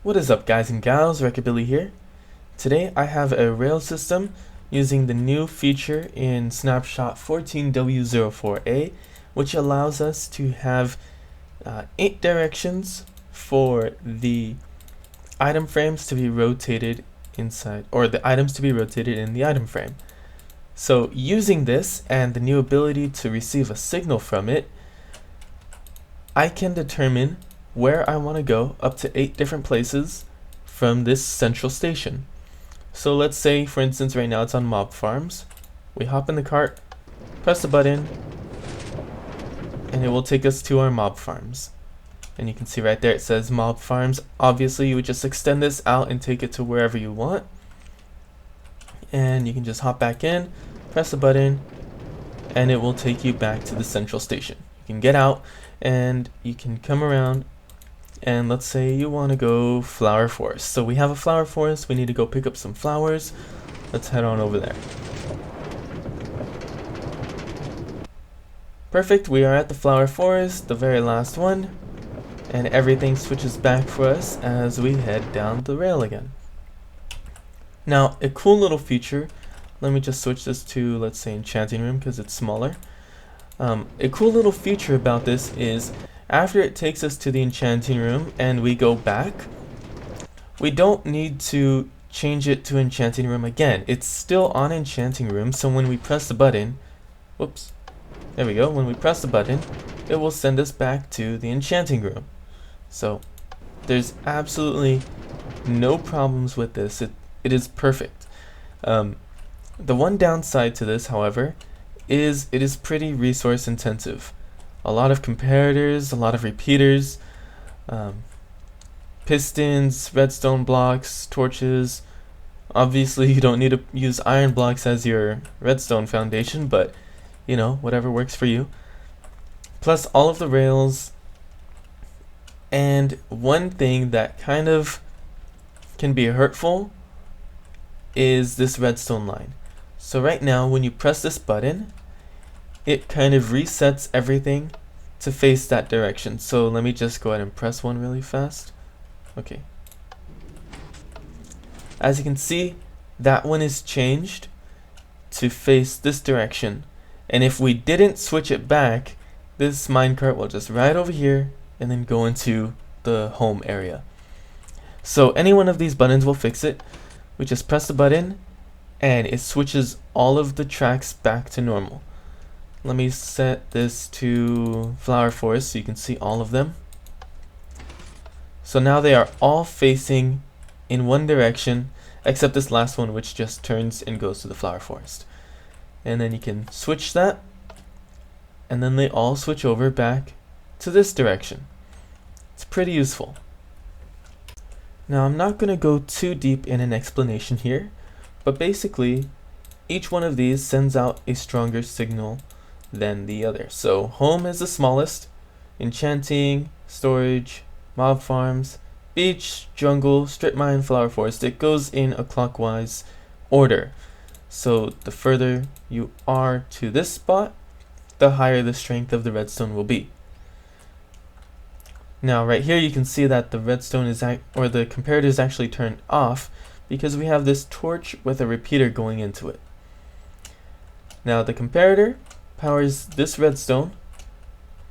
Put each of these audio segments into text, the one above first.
What is up, guys and gals? Recabilly here. Today I have a rail system using the new feature in snapshot 14W04A, which allows us to have 8 directions for the item frames to be rotated inside, or the items to be rotated in the item frame. So using this and the new ability to receive a signal from it, I can determine where I want to go up to 8 different places from this central station. So let's say, for instance, right now it's on mob farms. We hop in the cart, press the button, and it will take us to our mob farms. And you can see right there it says mob farms. Obviously you would just extend this out and take it to wherever you want. And you can just hop back in, press the button, and it will take you back to the central station. You can get out and you can come around, and let's say you want to go flower forest. So we have a flower forest, we need to go pick up some flowers. Let's head on over there. Perfect, we are at the flower forest, the very last one, and everything switches back for us as we head down the rail again. Now, a cool little feature, let me just switch this to, let's say, enchanting room because it's smaller. A cool little feature about this is after it takes us to the enchanting room and we go back, we don't need to change it to enchanting room again. It's still on enchanting room, so when we press the button, whoops, there we go, when we press the button, it will send us back to the enchanting room. So there's absolutely no problems with this. It is perfect. The one downside to this, however, is it is pretty resource intensive. A lot of comparators, a lot of repeaters, pistons, redstone blocks, torches. Obviously you don't need to use iron blocks as your redstone foundation, but you know, whatever works for you. Plus all of the rails, and one thing that kind of can be hurtful is this redstone line. So right now when you press this button, it kind of resets everything to face that direction. So let me just go ahead and press one really fast. Okay. As you can see, that one is changed to face this direction. And if we didn't switch it back, this minecart will just ride over here and then go into the home area. So any one of these buttons will fix it. We just press the button and it switches all of the tracks back to normal. Let me set this to flower forest so you can see all of them. So now they are all facing in one direction, except this last one, which just turns and goes to the flower forest. And then you can switch that, and then they all switch over back to this direction. It's pretty useful. Now I'm not going to go too deep in an explanation here, but basically each one of these sends out a stronger signal than the other. So home is the smallest, enchanting, storage, mob farms, beach, jungle, strip mine, flower forest. It goes in a clockwise order. So the further you are to this spot, the higher the strength of the redstone will be. Now right here you can see that the redstone is the comparator is actually turned off because we have this torch with a repeater going into it. Now the comparator powers this redstone,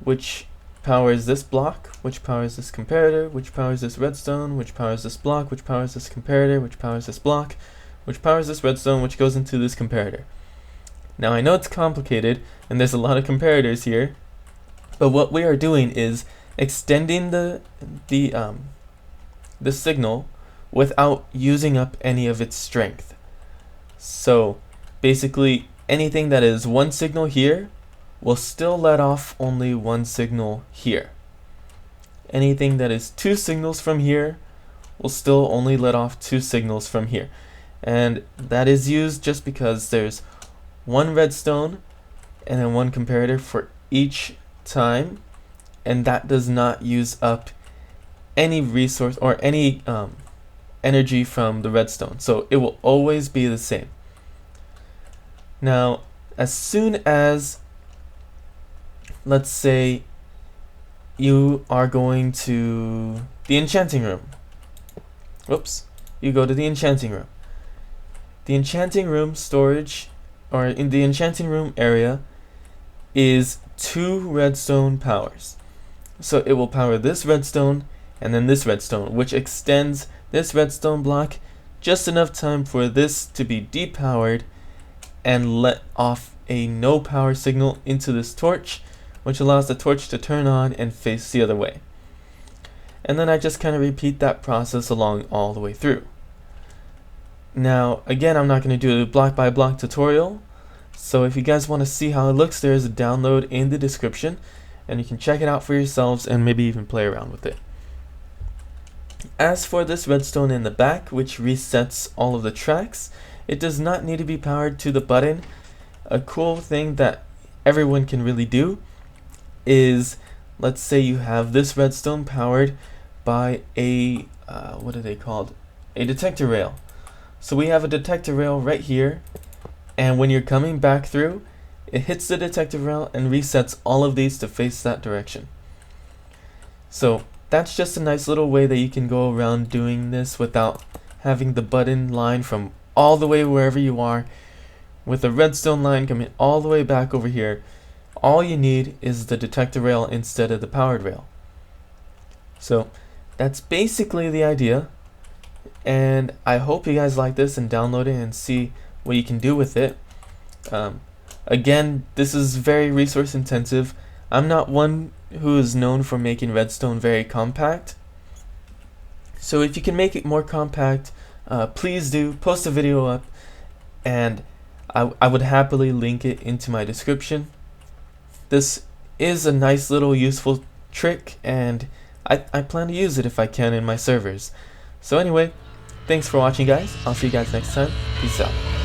which powers this block, which powers this comparator, which powers this redstone, which powers this block, which powers this comparator, which powers this block, which powers this redstone, which goes into this comparator. Now I know it's complicated and there's a lot of comparators here, but what we are doing is extending the signal without using up any of its strength. So basically anything that is one signal here will still let off only one signal here. Anything that is 2 signals from here will still only let off 2 signals from here. And that is used just because there's one redstone and then one comparator for each time, and that does not use up any resource or any energy from the redstone. So it will always be the same. Now, as soon as, let's say, you are going to the enchanting room, Whoops, you go to the enchanting room. The enchanting room storage, or in the enchanting room area, is 2 redstone powers. So it will power this redstone and then this redstone, which extends this redstone block just enough time for this to be depowered and let off a no power signal into this torch, which allows the torch to turn on and face the other way. And then I just kind of repeat that process along all the way through. Now again, I'm not going to do a block by block tutorial, so if you guys want to see how it looks, there is a download in the description and you can check it out for yourselves and maybe even play around with it. As for this redstone in the back, which resets all of the tracks, it does not need to be powered to the button. A cool thing that everyone can really do is, let's say you have this redstone powered by a, what are they called? A detector rail. So we have a detector rail right here, and when you're coming back through, it hits the detector rail and resets all of these to face that direction. So that's just a nice little way that you can go around doing this without having the button line from all the way wherever you are, with a redstone line coming all the way back over here. All you need is the detector rail instead of the powered rail. So that's basically the idea, and I hope you guys like this and download it and see what you can do with it. Again, this is very resource intensive. I'm not one who is known for making redstone very compact, so if you can make it more compact, please do. Post a video up, and I would happily link it into my description. This is a nice little useful trick, and I plan to use it if I can in my servers. So anyway, thanks for watching guys. I'll see you guys next time. Peace out.